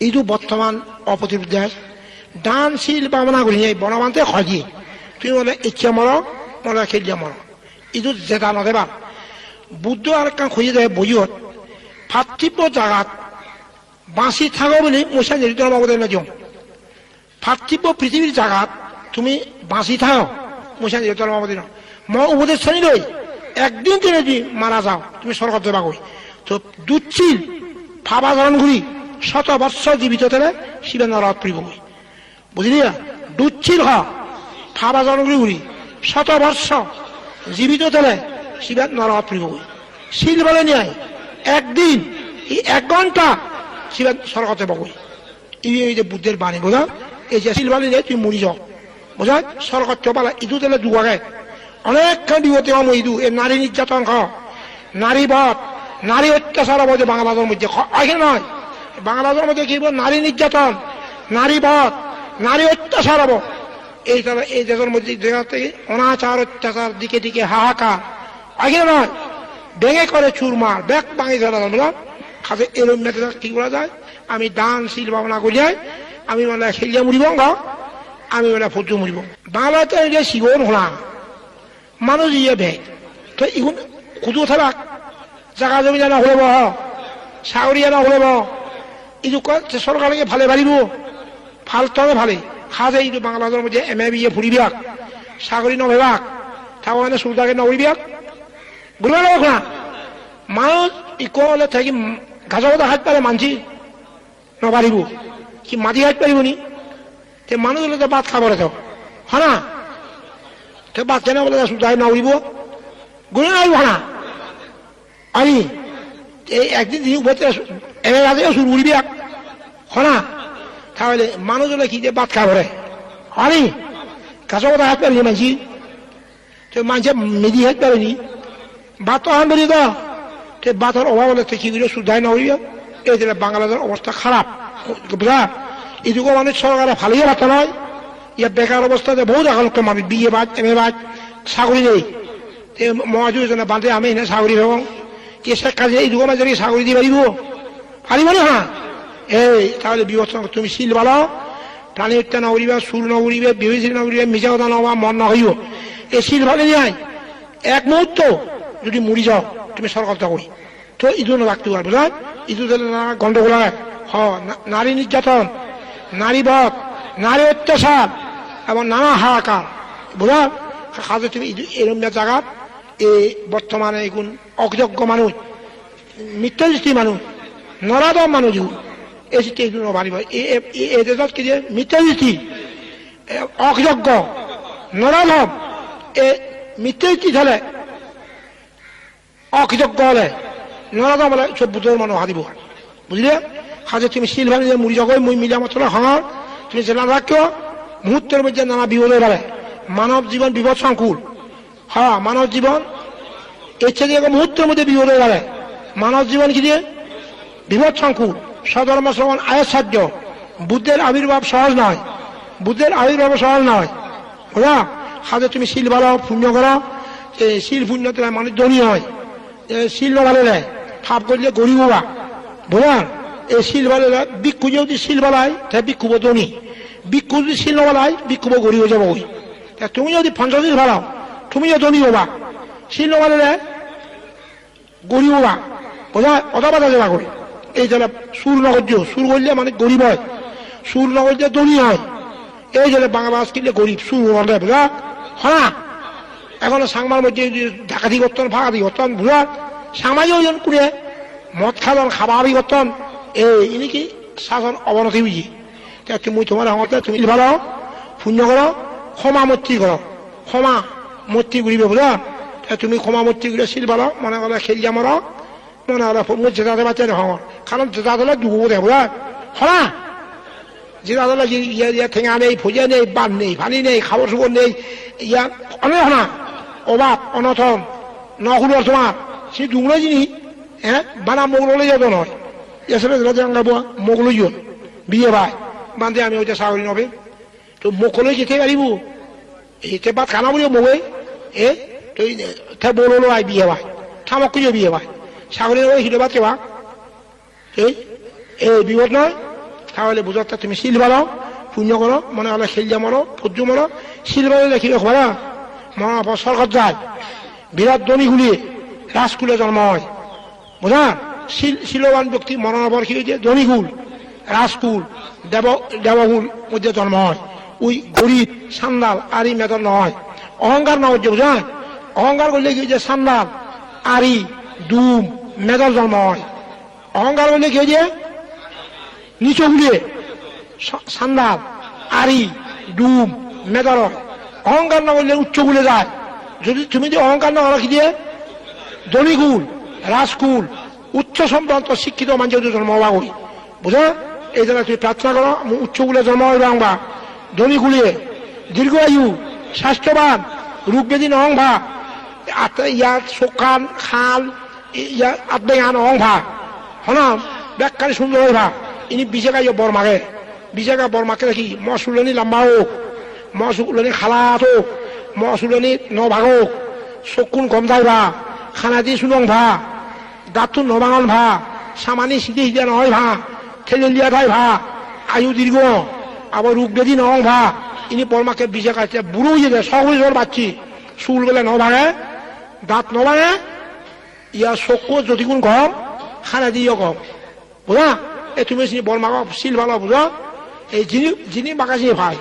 এইটো বৰ্তমান অপ্ৰতিৰোধ দেশ দানশীল বামনা কৰি বনবান্তে খজি তুমি বলে ইচ্ছা মর মনে খেলিয়া মর এইটো জেতা নদেবা বুদ্ধ আর কান খুঁজে দেয় বইয়ত ভাতৃত্ব জাগাত বাঁচি থাকো বলে মশা নির্দিষ্ট বাবদে নাজম ভাতৃত্ব পৃথিবীর জাগাত তুমি বাঁচি থাকো মশা নির্দিষ্ট বাবদে না মই উপদেশ শ্রেণী লই একদিন তুমি যদি মারা যাও তুমি স্বর্গত যাবা কই তো দুচ্ছিল ভাবাচরণ ঘুরি শত বৎসর জীবিত থেকে শিবের নরক প্রিব কই বুঝলি দুচ্ছিল হ ভাবাচরণ ঘুরি শত বর্ষ জীবিত থেকে শিবের নরক প্রিব কই শিল বলে নিয়ে একদিন এই 1 ঘন্টা শিবের স্বর্গতে বকই এই যে বুদ্ধের বাণী বোঝা এই যে শিল বলে নিয়ে তুমি মরি যাও বোঝা স্বর্গত পালা ইদু তেলে দুয়াগে অনেকখান বিপদে হম ইদু এ নারী নির্যাতন খ নারী বধ নারী অত্যাচার হব যে বাংলাদেশের মধ্যে এখানে নয় বাংলাদেশের মধ্যে কি নারী নির্যাতন নারী বধ নারী অত্যাচার হব এই দেশের মধ্যে অনাচার অত্যাচার দিকে দিকে হাহাকার এখানে নয় ভেঙে করে চুরমার ব্যাগ ভাঙি ফেলা বুঝলাম খাতে এরম মেতে কি করা যায় আমি দানশীল ভাবনা করিয়াই আমি মানে খেলিয়া মরিব আমি মানে ফজু মরিব বাংলাতে শিগন হলাম মানুষ ইয়ে বেগ তো ইগুন খুদু থাক জায়গা জমি জানা হলে চাকরি জানা হলে ইটো সরকারকে ভালে পারিব ভাল তবে ভালে খাজে ইটো বাংলাদেশের মধ্যে MA BA ফুরিবাক চাকরি নভেবাক থাকা মানে সুদাকে নকরিবাক বুঝলো না মানুষ ইকলে থাকি গাছা কথা হাত পারে মানছি নপারিব কি মাটি হাত পারিব নি তে মানুষ হলে তো ভাত খাবরে থাক হয় না তো ভাত কেনা বলে সুদাকে নকরিব গুলো নাই ভাড়া আমি এই একদিন দিন উপরে এনে রাজে শুরু করিবি হয় না তাহলে মানুষ হলে কি যে ভাত খাবরে আমি গাছা কথা হাত পারি মানছি তো মানুষে মেদি হাত পারেনি ভাত তো আন বলি তো ভাতের অভাব হলে কি করে সুদায় নকরিব এই যে বাংলাদেশের অবস্থা খারাপ বুঝা এটুকু মানুষ সরকারে ভালোই ভাত নয় ইয়ার বেকার অবস্থাতে বহু দেখা লোক মানুষ বিয়ে বাদ MA বাদ চাকরি নেই মহাজু এজনে বান্ধে আমি এনে চাকরি হব কি সে কাজে এইটুকু মাঝে চাকরি দিয়ে পারিব না হ্যাঁ এই তাহলে বিবর্তন তুমি শিল ভালো প্রাণী হত্যা নকরিবা চুর নকরিবে বিবেচনা নকরিবে মিছা কথা নহবা মন নকরিব এই শিল ভালে নিয়ে 1 মুহূর্ত যদি মরি যাও তুমি সরকার করি তো ইদু রাখতে পারবো না ইদু গন্ডগোল নারী নির্যাতন নারী বধ নারী অত্যাচার এবং নানা হাহাকার বুঝা কাজে তুমি এরম জায়গা এই বর্তমানে এগুন অযোগ্য মানুষ মিথ্যাদৃষ্টি মানুষ নরাধম মানুষ এই চিঠি এগুলো নবারিব এই দেশত কি যে মিথ্যাদৃষ্টি অযোগ্য নরাধম এই মিথ্যাদৃষ্টি হলে অকৃতজ্ঞ হলে নরাধম হলে সব বুদ্ধের মানুষ হারিব বুঝলে কাজে তুমি শিল ভাঙি মুড়ি জগই মুই মিলিয়া মাত্র হাঙর তুমি জেলা রাখিও মুহূর্তের মধ্যে নানা বিপদ হয়ে গেলে মানব জীবন বিপদ সংকুল হ্যাঁ মানব জীবন এর থেকে মুহূর্তের মধ্যে বিপদ হয়ে গেলে মানব জীবন কি দিয়ে বিপদ সংকুল সধর্ম শ্রবণ আয়সাধ্য বুদ্ধের আবির্ভাব সহজ নয় বুদ্ধের আবির্ভাব সহজ নয় বুঝা কাজে তুমি শিল ভালো পুণ্য করো শিল পুণ্য তোলা মানুষ ধনী হয় শিল ভালো নেয় ফাপ করলে গরিব হবা বুঝা এই শিল ভালো ভিক্ষু যদি শিল বালায় তাহলে ভিক্ষুব ধনী ভিক্ষু যদি শিল নবালায় ভিক্ষুব গরিব হয়ে যাবো ওই তুমি যদি 50 দিন ভাড়াও তুমিও ধনী হবা শিল নবালে গরিব হবা বোঝা অদা বাধা যাবা করে এই যারা সুর নগর্য সুর করলে মানে গরিব হয় সুর নগর্য ধনী হয় এই যারা বাংলাদেশ কিনলে গরিব সুর হলে বোঝা হ্যাঁ এখন সাংমার মধ্যে ডাকাতি করতেন ফাঁকাতি করতেন বুঝা সামাজিক ওজন করে মদ খাদন খাবারি করতেন এই নাকি শাসন অবনতি বুঝি তুমি তোমার হতে তুমি ভালো পুণ্য করো ক্ষমা মূর্তি করো ক্ষমা মূর্তি ঘুরিবে বুঝা তুমি ক্ষমা মূর্তি ঘুরে শিল ভালো মনে করে খেলিয়া মর মনে হলে জেতাতে পারছে না কারণ জেতা দলে ডুবো দেয় বুঝা হ্যাঁ জেতা দলে ইয়া ঠেঙা নেই ফুজা নেই বান নেই পানি নেই খাবার সুবর নেই ইয়া অনেক না অভাব অনথন নকুলোর তোমার সে ডুবলো জিনিস হ্যাঁ বানা মোগলে যেত নয় এসে মোগলো জন বিয়ে ভাই বান্ধে আমি ওইটা চাকরি নবে তো মোকলে যেতে পারিব এতে ভাত খানা বলিও মোগে বলো আই বিয়ে ভাই থামক খুঁজে বিয়ে ভাই চাকরি নবে হিলো ভাত কেবা এই বিপদ নয় তাহলে বুঝতে তুমি শিল ভালো পুণ্য করো মনে হলে খেলিয়া মরো ফজ্জু মরো শিল ভালো দেখি খবরা মরার পর সরকার যায় বিরাট ধনীগুলি রাজকুলে জন্ম হয় বুঝা শিলবান ব্যক্তি মরার পর কি হয়েছে ধনীকুল রাজকুল দেবকুল মধ্যে জন্ম হয় ওই গরিব সান্দাল আরি মেদর নয় অহংকার না হচ্ছে বুঝা অহংকার করলে কি হয়েছে সান্দাল আরি দুম মেদর জন্ম হয় অহংকার করলে কি হয়েছে নিচগুলিয়ে সান্দাল আরি ডুম মেদর অহংকার না করলে উচ্চগুলে যায় যদি তুমি যে অহংকার না রাখি দিয়ে ধনীকুল রাজকুল উচ্চ সম্পন্ন শিক্ষিত মানুষের জন্ম হওয়া করি বুঝা এই জন্য তুমি প্রার্থনা করো উচ্চগুলে জন্ম হইবা আংবা ধনীকুলিয়ে দীর্ঘ আয়ু স্বাস্থ্যবান রোগ ব্যাধি নহং ভা ইয়ার চোখান খাল ইয়ার আত্মান অহং ভা হনাম ব্যাখ্যানি সুন্দর হইবা ইনি বিজেগা বরমাকে বিজেগা বরমাকে দেখি মসুলনি লম্বা হোক মসুলনি খালাত হোক মসুলনি নভাগ হোক চকুন কম যাইবা খানা দি সুলং ভা দাঁতু নবাঙন ভা সামানি সিধে সিধে নহয় ভা ঠেলেলিয়া ঠাই ভা আয়ু দীর্ঘ আবার রোগ ব্যাধি নহং ভা ইনি বরমাকে বিজেগা বুড়ো হয়ে যায় সব হয়ে বাচ্চি চুল গেলে নভাঙে দাঁত নভাঙে ইয়ার চকু যদি কোন গম খানা দিও গম বুঝা এই তুমি বরমাক শিল ভালো বুঝো এই যিনি বাঁকাছি ভাই